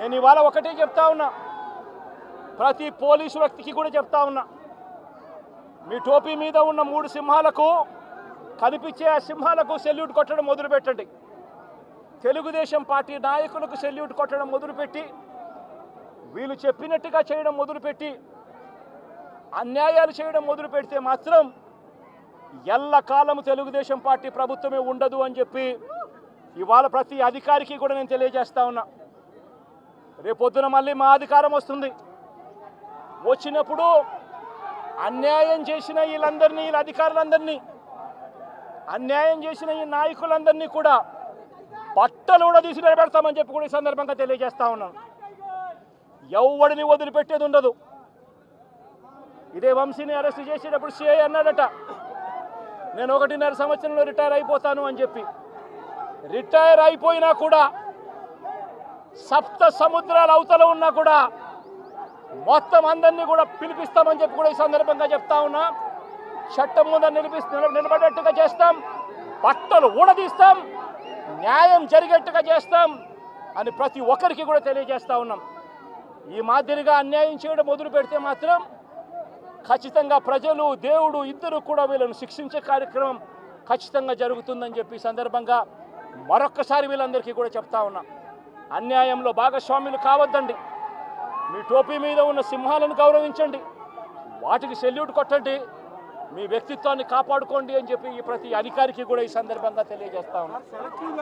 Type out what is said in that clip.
నేను ఇవాళ ఒకటే చెప్తా ఉన్నా, ప్రతి పోలీసు వ్యక్తికి కూడా చెప్తా ఉన్నా, మీ టోపీ మీద ఉన్న 3 సింహాలకు కనిపించే ఆ సింహాలకు సెల్యూట్ కొట్టడం మొదలుపెట్టండి. తెలుగుదేశం పార్టీ నాయకులకు సెల్యూట్ కొట్టడం మొదలుపెట్టి వీళ్ళు చెప్పినట్టుగా చేయడం మొదలుపెట్టి అన్యాయాలు చేయడం మొదలు పెడితే మాత్రం ఎల్లకాలం తెలుగుదేశం పార్టీ ప్రభుత్వమే ఉండదు అని చెప్పి ఇవాళ ప్రతి అధికారికి కూడా నేను తెలియజేస్తా ఉన్నా. రేపొద్దున మళ్ళీ మా అధికారం వస్తుంది. వచ్చినప్పుడు అన్యాయం చేసిన వీళ్ళందరినీ, వీళ్ళ అధికారులందరినీ, అన్యాయం చేసిన ఈ నాయకులందరినీ కూడా బట్టలు కూడా తీసి నిలబెడతామని చెప్పి కూడా ఈ సందర్భంగా తెలియజేస్తా ఉన్నాను. ఎవడిని వదిలిపెట్టేది ఉండదు. ఇదే వంశీని అరెస్ట్ చేసేటప్పుడు సిఐ అన్నాడట, నేను 1.5 సంవత్సరంలో రిటైర్ అయిపోతాను అని చెప్పి. రిటైర్ అయిపోయినా కూడా, సప్త సముద్రాల అవతల ఉన్నా కూడా మొత్తం అందరినీ కూడా పిలిపిస్తామని చెప్పి కూడా ఈ సందర్భంగా చెప్తా ఉన్నా. చట్టం ముందు నిలబడేట్టుగా చేస్తాం, బట్టలు ఊడదీస్తాం, న్యాయం జరిగేట్టుగా చేస్తాం అని ప్రతి ఒక్కరికి కూడా తెలియజేస్తా ఉన్నాం. ఈ మాదిరిగా అన్యాయం చేయడం మొదలు పెడితే మాత్రం ఖచ్చితంగా ప్రజలు, దేవుడు ఇద్దరు కూడా వీళ్ళను శిక్షించే కార్యక్రమం ఖచ్చితంగా జరుగుతుందని చెప్పి సందర్భంగా మరొక్కసారి వీళ్ళందరికీ కూడా చెప్తా ఉన్నా. అన్యాయంలో భాగస్వాములు కావద్దండి. మీ టోపీ మీద ఉన్న సింహాలను గౌరవించండి, వాటికి సెల్యూట్ కొట్టండి, మీ వ్యక్తిత్వాన్ని కాపాడుకోండి అని చెప్పి ఈ ప్రతి అధికారికి కూడా ఈ సందర్భంగా తెలియజేస్తా ఉన్నా.